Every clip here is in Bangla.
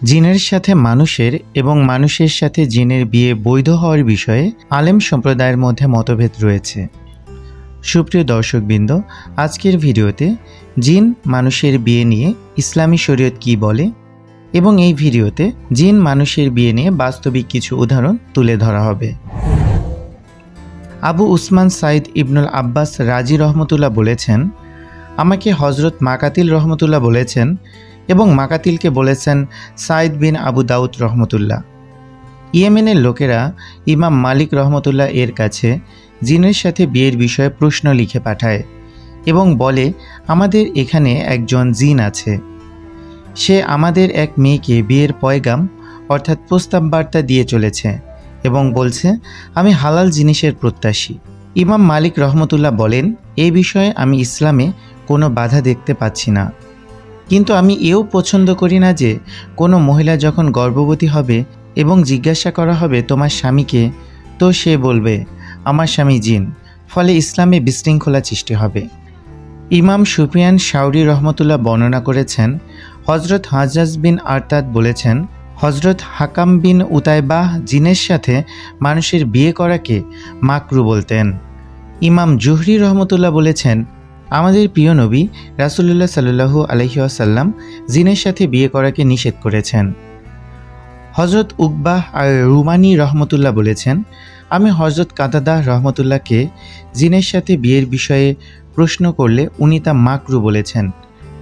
জিনের সাথে মানুষের এবং মানুষের সাথে জিনের বিয়ে বৈধ হওয়ার বিষয়ে আলেম সম্প্রদায়ের মধ্যে মতভেদ রয়েছে। সুপ্রিয় দর্শকবৃন্দ, আজকের ভিডিওতে জিন মানুষের বিয়ে নিয়ে ইসলামী শরীয়ত কী বলে এবং এই ভিডিওতে জিন মানুষের বিয়ে নিয়ে বাস্তবিক কিছু উদাহরণ তুলে ধরা হবে। আবু উসমান সাইদ ইবনুল আব্বাস রাজি রহমতুল্লাহ বলেছেন, আমাকে হজরত মাকাতিল রহমতুল্লাহ বলেছেন এবং মাকাতিলকে বলেছেন সাইদ বিন আবু দাউদ রহমতুল্লাহ। ইয়েমেনের লোকেরা ইমাম মালিক রহমতুল্লাহ এর কাছে জিনের সাথে বিয়ের বিষয়ে প্রশ্ন লিখে পাঠায় এবং বলে, আমাদের এখানে একজন জিন আছে, সে আমাদের এক মেয়েকে বিয়ের পয়গাম অর্থাৎ প্রস্তাব বার্তা দিয়ে চলেছে এবং বলছে আমি হালাল জিনিসের প্রত্যাশী। ইমাম মালিক রহমতুল্লাহ বলেন, এই বিষয়ে আমি ইসলামে কোনো বাধা দেখতে পাচ্ছি না, কিন্তু আমি এও পছন্দ করি না যে কোনো মহিলা যখন গর্ভবতী হবে এবং জিজ্ঞাসা করা হবে তোমার স্বামীকে, তো সে বলবে আমার স্বামী জিন, ফলে ইসলামে বিশৃঙ্খলা সৃষ্টি হবে। ইমাম সুফিয়ান শাওরি রহমতুল্লাহ বর্ণনা করেছেন, হজরত হাজ্জাজ বিন আরতাদ বলেছেন, হজরত হাকাম বিন উতাইবাহ জিনের সাথে মানুষের বিয়ে করাকে মাকরু বলতেন। ইমাম জুহরি রহমতুল্লাহ বলেছেন, আমাদের প্রিয় নবী রাসূলুল্লাহ সাল্লাল্লাহু আলাইহি ওয়াসাল্লাম জিনের সাথে বিয়ে করাকে নিষেধ করেছেন। হজরত উকবাহ আর রুমানি রহমতুল্লাহ বলেছেন, আমি হজরত কাতাদা রহমতুল্লাহকে জিনের সাথে বিয়ের বিষয়ে প্রশ্ন করলে উনি তা মাকরু বলেছেন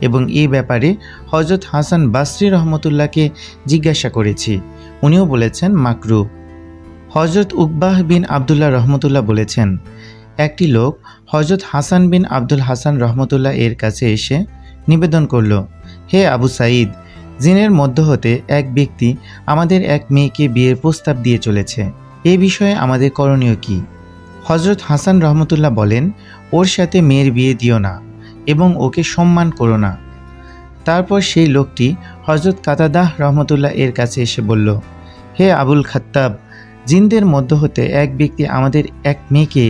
এবং এই ব্যাপারে হজরত হাসান বাসরি রহমতুল্লাহকে জিজ্ঞাসা করেছি, উনিও বলেছেন মাকরু। হজরত উকবাহ বিন আবদুল্লাহ রহমতুল্লাহ বলেছেন, একটি লোক হজরত হাসান বিন আব্দুল হাসান রহমতুল্লাহ এর কাছে এসে নিবেদন করল, হে আবু সাঈদ, জিনের মধ্য হতে এক ব্যক্তি আমাদের এক মেয়েকে বিয়ের প্রস্তাব দিয়ে চলেছে, এ বিষয়ে আমাদের করণীয় কি? হজরত হাসান রহমতুল্লাহ বলেন, ওর সাথে মেয়ের বিয়ে দিও না এবং ওকে সম্মান করো না। তারপর সেই লোকটি হজরত কাতাদাহ রহমতুল্লাহ এর কাছে এসে বলল, হে আবুল খাত্তাব, জিনদের মধ্য হতে এক ব্যক্তি আমাদের এক মেয়েকে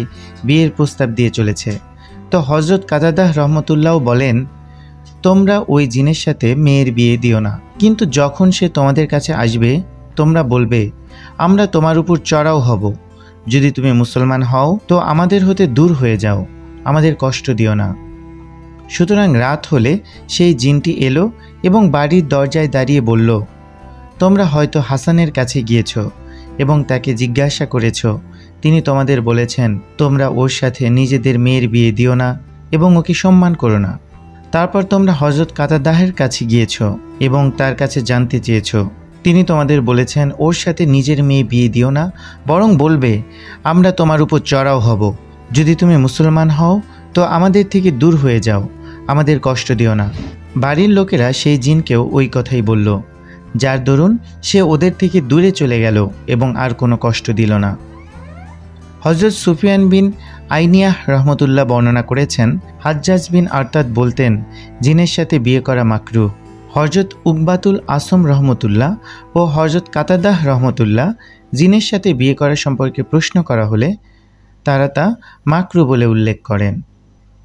বিয়ের প্রস্তাব দিয়ে চলেছে। তো হজরত কাতাদাহ রহমতুল্লাহও বলেন, তোমরা ওই জিনের সাথে মেয়ের বিয়ে দিও না, কিন্তু যখন সে তোমাদের কাছে আসবে তোমরা বলবে আমরা তোমার উপর চড়াও হব, যদি তুমি মুসলমান হও তো আমাদের হতে দূর হয়ে যাও, আমাদের কষ্ট দিও না। সুতরাং রাত হলে সেই জিনটি এলো এবং বাড়ির দরজায় দাঁড়িয়ে বলল, তোমরা হয়তো হাসানের কাছে গিয়েছ এবং তাকে জিজ্ঞাসা করেছ, তিনি তোমাদের বলেছেন তোমরা ওর সাথে নিজেদের মেয়ের বিয়ে দিও না এবং ওকে সম্মান করো না। তারপর তোমরা হজরত কাতাদাহের কাছে গিয়েছ এবং তার কাছে জানতে চেয়েছ, তিনি তোমাদের বলেছেন ওর সাথে নিজের মেয়ে বিয়ে দিও না, বরং বলবে আমরা তোমার উপর চড়াও হব, যদি তুমি মুসলমান হও তো আমাদের থেকে দূর হয়ে যাও, আমাদের কষ্ট দিও না। বাড়ির লোকেরা সেই জিনকেও ওই কথাই বলল, যার দরুন সে ওদের থেকে দূরে চলে গেল এবং আর কোনো কষ্ট দিল না। হজরত সুফিয়ান বিন আইনিয়াহ রহমতুল্লাহ বর্ণনা করেছেন, হাজ্জাজ বিন আরতাদ বলতেন জিনের সাথে বিয়ে করা মাকরু। হজরত উকবাতুল আসম রহমতুল্লাহ ও হজরত কাতাদাহ রহমতুল্লাহ জিনের সাথে বিয়ে করা সম্পর্কে প্রশ্ন করা হলে তারা তা মাকরু বলে উল্লেখ করেন।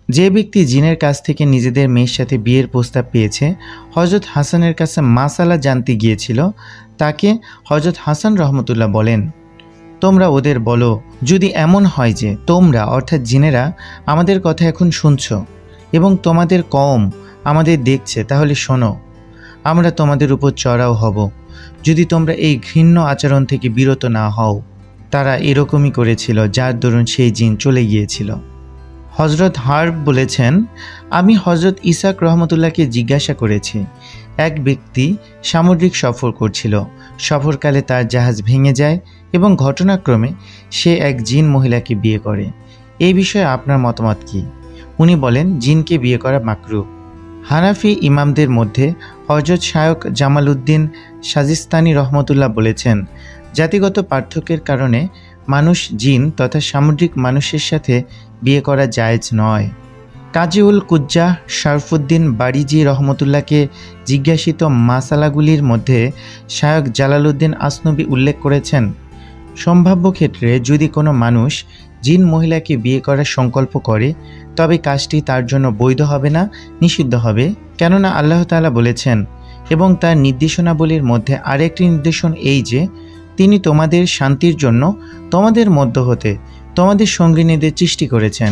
যে ব্যক্তি জিনের কাছ থেকে নিজেদের মেয়ের সাথে বিয়ের প্রস্তাব পেয়েছে, হজরত হাসানের কাছে মাসালা জানতে গিয়েছিল, তাকে হজরত হাসান রহমতুল্লাহ বলেন, তোমরা ওদের বলো, যদি এমন হয় যে তোমরা অর্থাৎ জিনেরা আমাদের কথা এখন শুনছ এবং তোমাদের কওম আমাদের দেখছে, তাহলে শোনো, আমরা তোমাদের উপর চড়াও হব, যদি তোমরা এই ঘৃণ্য আচরণ থেকে বিরত না হও। তারা এরকমই করেছিল, যার দরুন সেই জিন চলে গিয়েছিল। হজরত হার্ব বলেছেন, আমি হজরত ইসাক রহমতুল্লাহকে জিজ্ঞাসা করেছি, এক ব্যক্তি সামুদ্রিক সফর করছিল, সফরকালে তার জাহাজ ভেঙে যায় এবং ঘটনাক্রমে সে এক জিন মহিলাকে বিয়ে করে, এই বিষয়ে আপনার মতামত কি? উনি বলেন, জিনকে বিয়ে করা মাকরু। হানাফি ইমামদের মধ্যে হজরত শায়খ জামাল উদ্দিন সাজিস্তানি রহমতুল্লাহ বলেছেন, জাতিগত পার্থক্যের কারণে মানুষ জিন তথা সামুদ্রিক মানুষের সাথে বিয়ে করা জায়েজ নয়। কাজীউল কুজ্জা শরফুদ্দিন বারিজি রহমতুল্লাহকে জিজ্ঞাসিত মাসালাগুলির মধ্যে শায়খ জালালউদ্দিন আসনবী উল্লেখ করেছেন, সম্ভাব্য ক্ষেত্রে যদি কোনো মানুষ জিন মহিলাকে বিয়ে করার সংকল্প করে তবে কাজটি তার জন্য বৈধ হবে না, নিষিদ্ধ হবে, কেননা আল্লাহ তাআলা বলেছেন, এবং তার নির্দেশনাবলীর মধ্যে আরেকটি নির্দেশন এই যে তিনি তোমাদের শান্তির জন্য তোমাদের মধ্য হতে তোমাদের সঙ্গিনীদের সৃষ্টি করেছেন।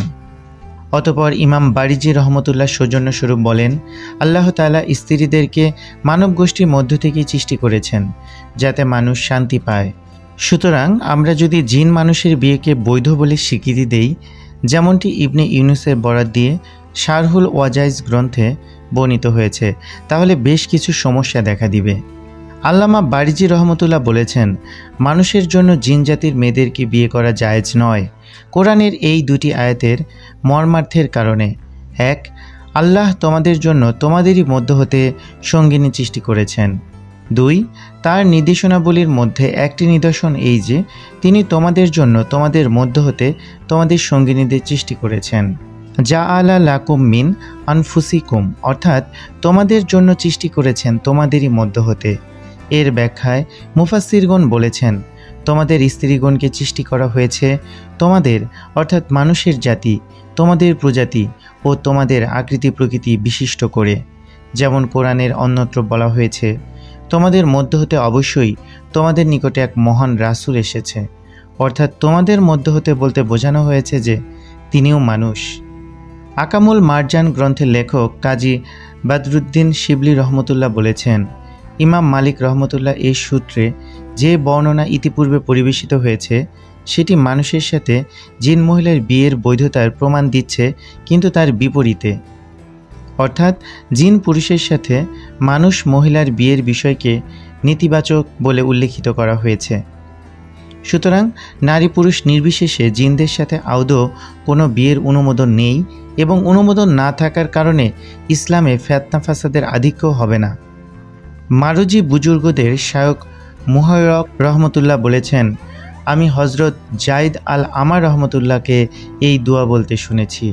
অতঃপর ইমাম বারিজি রহমতুল্লাহ সৌজন্যস্বরূপ বলেন, আল্লাহ তাআলা স্ত্রীদেরকে মানব গোষ্ঠীর মধ্য থেকেই সৃষ্টি করেছেন যাতে মানুষ শান্তি পায়। সুতরাং আমরা যদি জিন মানুষের বিয়েকে বৈধ বলে স্বীকৃতি দেই, যেমনটি ইবনে ইউনুসের বরাত দিয়ে শারহুল ওয়াজাইজ গ্রন্থে বর্ণিত হয়েছে, তাহলে বেশ কিছু সমস্যা দেখা দিবে। আল্লামা বারিজি রহমতুল্লাহ বলেছেন, মানুষের জন্য জিন জাতির মেয়েদেরকে বিয়ে করা জায়েজ নয় কোরআনের এই দুটি আয়াতের মর্মার্থের কারণে। এক, আল্লাহ তোমাদের জন্য তোমাদেরই মধ্য হতে সঙ্গিনী সৃষ্টি করেছেন। দুই, তার নির্দেশনাবলীর মধ্যে একটি নিদর্শন এই যে তিনি তোমাদের জন্য তোমাদের মধ্য হতে তোমাদের সঙ্গিনীদের সৃষ্টি করেছেন। জাআলা লাকুম মিন আনফুসিকুম, অর্থাৎ তোমাদের জন্য সৃষ্টি করেছেন তোমাদেরই মধ্য হতে। এর ব্যাখ্যায় মুফাসসিরগণ বলেছেন, তোমাদের স্ত্রীগণকে সৃষ্টি করা হয়েছে তোমাদের অর্থাৎ মানুষের জাতি, তোমাদের প্রজাতি ও তোমাদের আকৃতি প্রকৃতি বিশিষ্ট করে। যেমন কোরআনের অন্যত্র বলা হয়েছে, তোমাদের মধ্য হতে অবশ্যই তোমাদের নিকটে এক মহান রাসূল এসেছে, অর্থাৎ তোমাদের মধ্য হতে বলতে বোঝানো হয়েছে যে তিনিও মানুষ। আকামুল মারজান গ্রন্থের লেখক কাজী বদরুদ্দীন শিবলি রহমতুল্লাহ বলেছেন, ইমাম মালিক রহমতুল্লাহ এই সূত্রে যে বর্ণনা ইতিপূর্বে পরিবেশিত হয়েছে সেটি মানুষের সাথে জিন মহিলার বিয়ের বৈধতার প্রমাণ দিচ্ছে, কিন্তু তার বিপরীতে, অর্থাৎ জিন পুরুষের সাথে মানুষ মহিলার বিয়ের বিষয়কে নেতিবাচক বলে উল্লেখিত করা হয়েছে। সুতরাং নারী পুরুষ নির্বিশেষে জিনদের সাথে আদৌ কোনো বিয়ের অনুমোদন নেই এবং অনুমোদন না থাকার কারণে ইসলামে ফিতনা ফাসাদের আধিক্য হবে না। মারুজি বুজুর্গদের শায়খ মুহায়রক রহমতুল্লাহ বলেছেন, আমি হজরত জাইদ আল আমার রহমতুল্লাহকে এই দোয়া বলতে শুনেছি,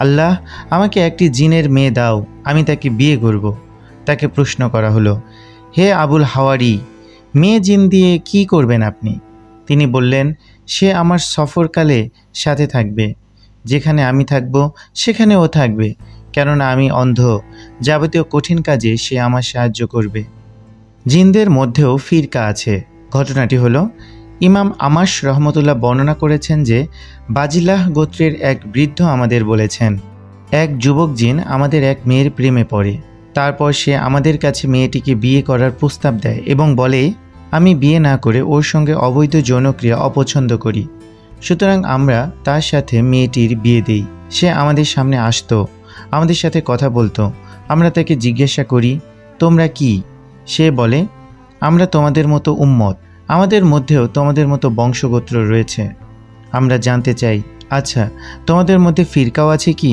আল্লাহ আমাকে একটি জিনের মেয়ে দাও, আমি তাকে বিয়ে করব। তাকে প্রশ্ন করা হলো, হে আবুল হাওয়ারি, মেয়ে জিন দিয়ে কি করবেন আপনি? তিনি বললেন, সে আমার সফরকালে সাথে থাকবে, যেখানে আমি থাকব সেখানে ও থাকবে, কেননা আমি অন্ধ, যাবতীয় কঠিন কাজে সে আমার সাহায্য করবে। জিনদের মধ্যেও ফিরকা আছে। ঘটনাটি হলো, ইমাম আমাশ রহমতুল্লাহ বর্ণনা করেছেন যে বাজিলাহ গোত্রের এক বৃদ্ধ আমাদের বলেছেন, এক যুবক জিন আমাদের এক মেয়ের প্রেমে পড়ে, তারপর সে আমাদের কাছে মেয়েটিকে বিয়ে করার প্রস্তাব দেয় এবং বলে, আমি বিয়ে না করে ওর সঙ্গে অবৈধ যৌনক্রিয়া অপছন্দ করি, সুতরাং আমরা তার সাথে মেয়েটির বিয়ে দেই। সে আমাদের সামনে আসতো, আমাদের সাথে কথা বলতো, আমরা তাকে জিজ্ঞাসা করি, তোমরা কি? সে বলে, আমরা তোমাদের মতো উম্মত, আমাদের মধ্যেও তোমাদের মতো বংশগোত্র রয়েছে। আমরা জানতে চাই, আচ্ছা তোমাদের মধ্যে ফিরকাও আছে কি?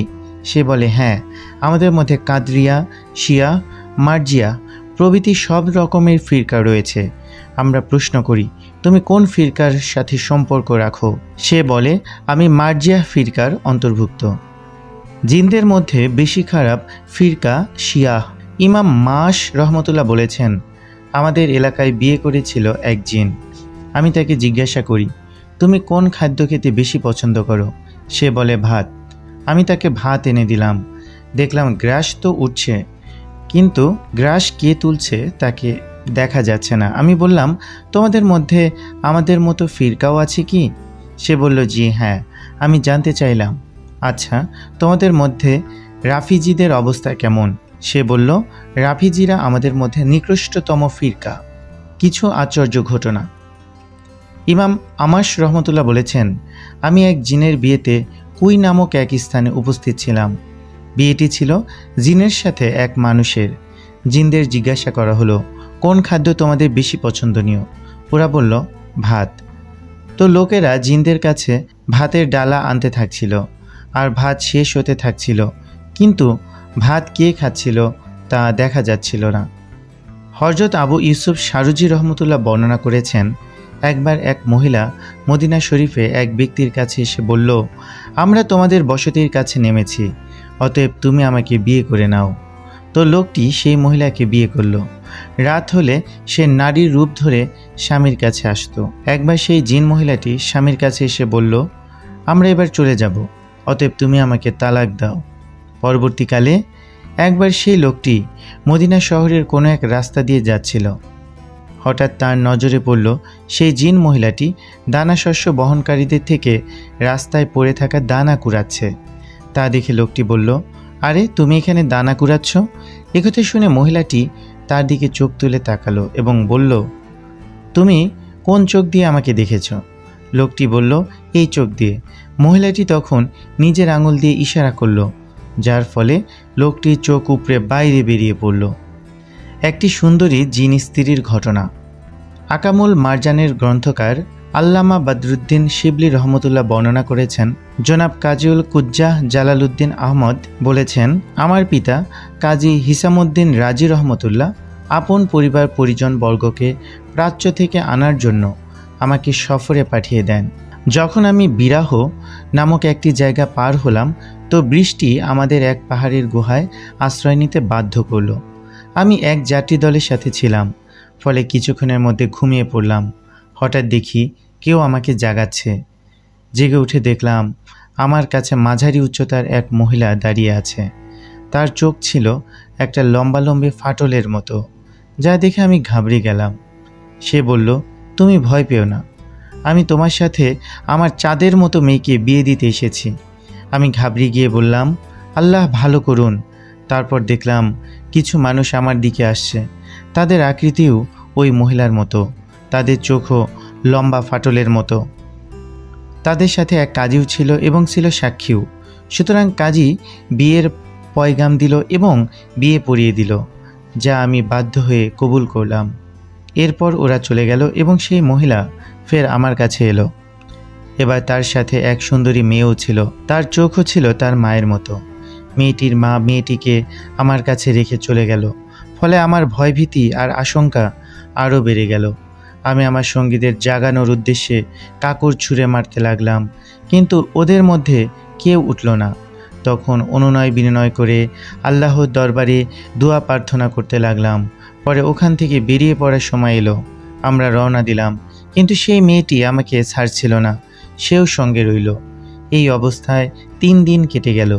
সে বলে, হ্যাঁ, আমাদের মধ্যে কাদরিয়া, শিয়া, মার্জিয়া প্রভৃতি সব রকমের ফিরকা রয়েছে। আমরা প্রশ্ন করি, তুমি কোন ফিরকার সাথে সম্পর্ক রাখো? সে বলে, আমি মার্জিয়া ফিরকার অন্তর্ভুক্ত। জিনদের মধ্যে বেশি খারাপ ফিরকা শিয়া। ইমাম মাস রহমতুল্লাহ বলেছেন, আমাদের এলাকায় বিয়ে করেছিল এক জিন। আমি তাকে জিজ্ঞাসা করি, তুমি কোন খাদ্য খেতে বেশি পছন্দ করো? সে বলে, ভাত। আমি তাকে ভাত এনে দিলাম, দেখলাম গ্রাস তো উঠছে, কিন্তু গ্রাস কে তুলছে তাকে দেখা যাচ্ছে না। আমি বললাম, তোমাদের মধ্যে আমাদের মতো ফিরকাও আছে কি? সে বলল, জি হ্যাঁ। আমি জানতে চাইলাম, আচ্ছা তোমাদের মধ্যে রাফিজিদের অবস্থা কেমন? সে বলল, রাফিজিরা আমাদের মধ্যে নিকৃষ্টতম ফিরকা। কিছু আশ্চর্য ঘটনা। ইমাম আমাশ রহমতুল্লাহ বলেছেন, আমি এক জিনের বিয়েতে কুই নামক এক স্থানে উপস্থিত ছিলাম। বিয়েটি ছিল জিনের সাথে এক মানুষের। জিনদের জিজ্ঞাসা করা হলো, কোন খাদ্য তোমাদের বেশি পছন্দনীয়? ওরা বলল, ভাত। তো লোকেরা জিনদের কাছে ভাতের ডালা আনতে থাকছিল, আর ভাত শেষ হতে থাকছিল, কিন্তু ভাত কে খাচ্ছিল তা দেখা যাচ্ছিল না। হযরত আবু ইউসুফ শারুজি রহমতুল্লাহ বর্ণনা করেছেন, একবার এক মহিলা মদিনা শরীফে এক ব্যক্তির কাছে এসে বলল, আমরা তোমাদের বসতির কাছে নেমেছি, অতএব তুমি আমাকে বিয়ে করে নাও। তো লোকটি সেই মহিলাকে বিয়ে করল। রাত হলে সে নারীর রূপ ধরে স্বামীর কাছে আসতো। একবার সেই জিন মহিলাটি স্বামীর কাছে এসে বলল, আমরা এবার চলে যাব, অতএব তুমি আমাকে তালাক দাও। পরবর্তীকালে একবার সেই লোকটি মদিনা শহরের কোনো এক রাস্তা দিয়ে যাচ্ছিল। হঠাৎ তার নজরে পড়ল সেই জিন মহিলাটি দানা শস্য বহনকারীদের থেকে রাস্তায় পড়ে থাকা দানা কুড়াচ্ছে। তা দেখে লোকটি বলল, আরে তুমি এখানে দানা কুড়াচ্ছ? একথা শুনে মহিলাটি তার দিকে চোখ তুলে তাকালো এবং বলল, তুমি কোন চোখ দিয়ে আমাকে দেখেছ? লোকটি বলল, এই চোখ দিয়ে। মহিলাটি তখন নিজের আঙুল দিয়ে ইশারা করল, যার ফলে লোকটির চোখ উপড়ে বাইরে বেরিয়ে পড়ল। একটি সুন্দরী জিন স্ত্রীর ঘটনা। আকামুল মারজানের গ্রন্থকার আল্লামা বদরুদ্দিন শিবলি রহমতুল্লাহ বর্ণনা করেছেন, জনাব কাজীউল কুজ্জাহ জালালউদ্দিন আহমদ বলেছেন, আমার পিতা কাজী হিসামউদ্দিন রাজি রহমতুল্লাহ আপন পরিবার পরিজন বর্গকে প্রাচ্য থেকে আনার জন্য আমাকে সফরে পাঠিয়ে দেন। যখন আমি বিরাহ নামক একটি জায়গা পার হলাম, তো বৃষ্টি আমাদের এক পাহাড়ের গুহায় আশ্রয় নিতে বাধ্য করল। আমি এক যাত্রী দলের সাথে ছিলাম, ফলে কিছুক্ষণের মধ্যে ঘুমিয়ে পড়লাম। হঠাৎ দেখি কেউ আমাকে জাগাচ্ছে। জেগে উঠে দেখলাম আমার কাছে মাঝারি উচ্চতার এক মহিলা দাঁড়িয়ে আছে। তার চোখ ছিল একটা লম্বালম্বি ফাটলের মতো, যা দেখে আমি ঘাবড়ে গেলাম। সে বলল, তুমি ভয় পেও না, আমি তোমার সাথে আমার চাঁদের মতো মেয়েকে বিয়ে দিতে এসেছি। আমি ঘাবড়ে গিয়ে বললাম, আল্লাহ ভালো করুন। তারপর দেখলাম কিছু মানুষ আমার দিকে আসছে। তাদের আকৃতিও ওই মহিলার মতো, তাদের চোখও লম্বা ফাটলের মতো। তাদের সাথে এক কাজীও ছিল এবং ছিল সাক্ষীও। সুতরাং কাজী বিয়ের পয়গাম দিল এবং বিয়ে পড়িয়ে দিল, যা আমি বাধ্য হয়ে কবুল করলাম। এরপর ওরা চলে গেল এবং সেই মহিলা ফের আমার কাছে এলো। এবার তার সাথে এক সুন্দরী মেয়েও ছিল, তার চোখও ছিল তার মায়ের মতো। মেয়েটির মা মেয়েটিকে আমার কাছে রেখে চলে গেল, ফলে আমার ভয়ভীতি আর আশঙ্কা আরও বেড়ে গেল। আমি আমার সঙ্গীদের জাগানোর উদ্দেশ্যে কাকড় ছুঁড়ে মারতে লাগলাম, কিন্তু ওদের মধ্যে কেউ উঠল না। তখন অনুনয় বিনয় করে আল্লাহর দরবারে দোয়া প্রার্থনা করতে লাগলাম। পরে ওখান থেকে বেরিয়ে পড়ার সময় এলো। আমরা রওনা দিলাম, কিন্তু সেই মেয়েটি আমাকে ছাড়ছিল না, সেও সঙ্গে রইল। এই অবস্থায় 3 দিন কেটে গেল।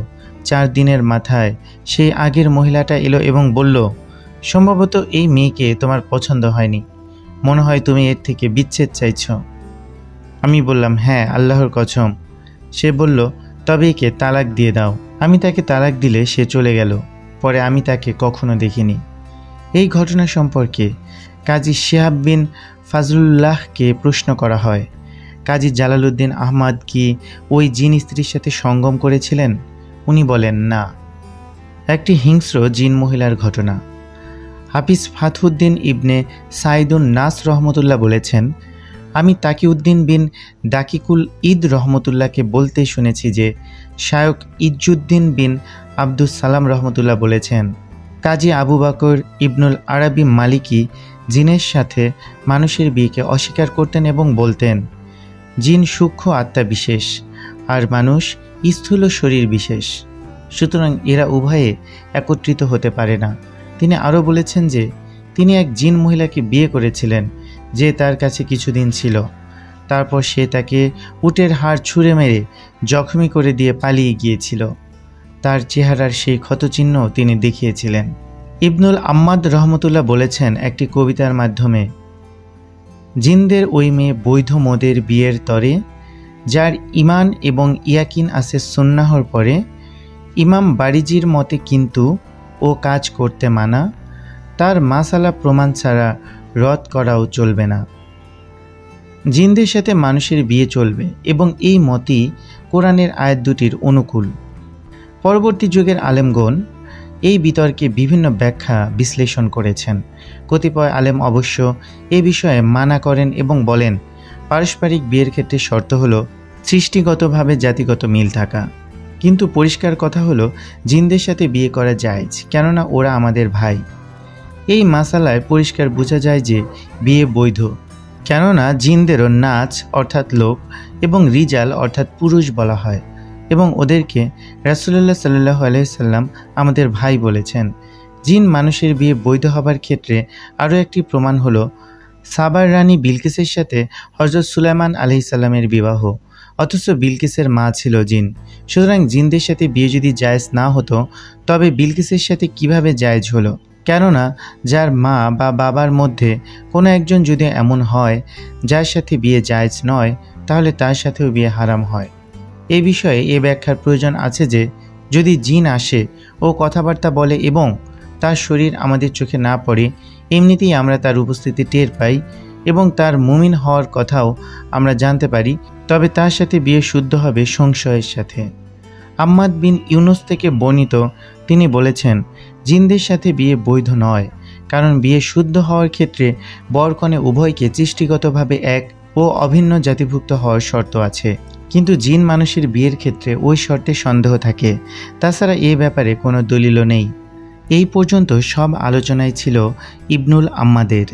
4 দিনের মাথায় সেই আগের মহিলাটা এলো এবং বলল, সম্ভবত এই মেয়েকে তোমার পছন্দ হয়নি, মনে হয় তুমি এর থেকে বিচ্ছেদ চাইছ। আমি বললাম, হ্যাঁ, আল্লাহর কসম। সে বলল, তবে একে তালাক দিয়ে দাও। আমি তাকে তালাক দিলে সে চলে গেল। পরে আমি তাকে কখনো দেখিনি। এই ঘটনা সম্পর্কে কাজী শিহাব বিন ফাজলুল্লাহকে প্রশ্ন করা হয়, কাজী জালালউদ্দিন আহমদ কি ওই জিন স্ত্রীর সাথে সঙ্গম করেছিলেন? উনি বলেন, না। একটি হিংস্র জিন মহিলার ঘটনা। হাফিজ ফাতহুদ্দিন ইবনে সাইদুন নাস রহমতুল্লাহ বলেছেন, আমি তাকিউদ্দিন বিন দাকিকুল ঈদ রহমতুল্লাহকে বলতে শুনেছি যে শায়ক ইজ্জুদ্দিন বিন আব্দুস সালাম রহমতুল্লাহ বলেছেন, কাজী আবু বকর ইবনুল আরবি মালিকি জিনের সাথে মানুষের বিয়েকে অস্বীকার করতেন এবং বলতেন, জিন সূক্ষ্ম আত্মা বিশেষ আর মানুষ স্থূল শরীর বিশেষ, সুতরাং এরা উভয়ে একত্রিত হতে পারে না। তিনি আরও বলেছেন যে তিনি এক জিন মহিলাকে বিয়ে করেছিলেন যে তার কাছে কিছুদিন ছিল। তারপর সে তাকে উটের হাড় ছুঁড়ে মেরে জখমি করে দিয়ে পালিয়ে গিয়েছিল। তার চেহারার সেই ক্ষতচিহ্ন তিনি দেখিয়েছিলেন। ইবনুল আম্মাদ রহমতুল্লাহ বলেছেন একটি কবিতার মাধ্যমে, জিনদের ওই মেয়ে বৈধ মদের বিয়ের তরে, যার ইমান এবং ইয়াকিন আছে সুন্নাহর পরে, ইমাম বারিজির মতে কিন্তু ও কাজ করতে মানা, তার মাসালা প্রমাণ ছাড়া রদ করাও চলবে না। জিনদের সাথে মানুষের বিয়ে চলবে এবং এই মতই কোরআনের আয়াত দুটির অনুকূল। পরবর্তী যুগের আলেমগণ এই বিতর্কে বিভিন্ন ব্যাখ্যা বিশ্লেষণ করেছেন। কতিপয় আলেম অবশ্য এ বিষয়ে মানা করেন এবং বলেন, পারস্পরিক বিয়ের ক্ষেত্রে শর্ত হলো সৃষ্টিগতভাবে জাতিগত মিল থাকা। কিন্তু পরিষ্কার কথা হলো জিনদের সাথে বিয়ে করা জায়েজ, কেননা ওরা আমাদের ভাই। এই মাসালায় পরিষ্কার বোঝা যায় যে বিয়ে বৈধ, কেননা জিনদেরও নাচ অর্থাৎ লোক এবং রিজাল অর্থাৎ পুরুষ বলা হয় এবং ওদেরকে রাসূলুল্লাহ সাল্লাল্লাহু আলাইহি সাল্লাম আমাদের ভাই বলেছেন। জিন মানুষের বিয়ে বৈধ হবার ক্ষেত্রে আরও একটি প্রমাণ হলো সাবার রানী বিলকিসের সাথে হযরত সুলাইমান আলাইহিস সালামের বিবাহ। অথচ বিলকিসের মা ছিল জিন। সুতরাং জিনদের সাথে বিয়ে যদি জায়েজ না হতো তবে বিলকিসের সাথে কিভাবে জায়েজ হলো? কেননা যার মা বা বাবার মধ্যে কোনো একজন যদি এমন হয় যার সাথে বিয়ে জায়েজ নয়, তাহলে তার সাথেও বিয়ে হারাম হয়। এই বিষয়ে এ ব্যাখ্যার প্রয়োজন আছে যে যদি জিন আসে ও কথাবার্তা বলে এবং তার শরীর আমাদের চোখে না পড়ে, এমনিতেই আমরা তার উপস্থিতি টের পাই এবং তার মুমিন হওয়ার কথাও আমরা জানতে পারি, তবে তার সাথে বিয়ে শুদ্ধ হবে সংশয়ের সাথে। আম্মাদ বিন ইউনুস থেকে বর্ণিত, তিনি বলেছেন, জিনদের সাথে বিয়ে বৈধ নয়, কারণ বিয়ে শুদ্ধ হওয়ার ক্ষেত্রে বরকনে উভয়কে সৃষ্টিগতভাবে এক ও অভিন্ন জাতিভুক্ত হওয়ার শর্ত আছে, কিন্তু জিন মানুষের বিয়ের ক্ষেত্রে ওই শর্তে সন্দেহ থাকে। তাছাড়া এ ব্যাপারে কোনো দলিলও নেই। এই পর্যন্ত সব আলোচনায় ছিল ইবনুল আম্মাদের।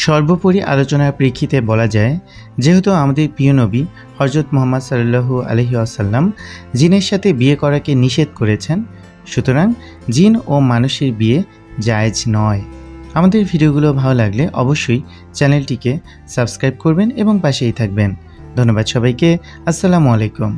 সর্বোপরি আলোচনার প্রেক্ষিতে বলা যায়, যেহেতু আমাদের প্রিয় নবী হজরত মুহাম্মদ সাল্লাল্লাহু আলাইহি ওয়াসাল্লাম জিনের সাথে বিয়ে করাকে নিষেধ করেছেন, সুতরাং জিন ও মানুষের বিয়ে জায়েজ নয়। আমাদের ভিডিওগুলো ভালো লাগলে অবশ্যই চ্যানেলটিকে সাবস্ক্রাইব করবেন এবং পাশেই থাকবেন। ধন্যবাদ সবাইকে। আসসালামু আলাইকুম।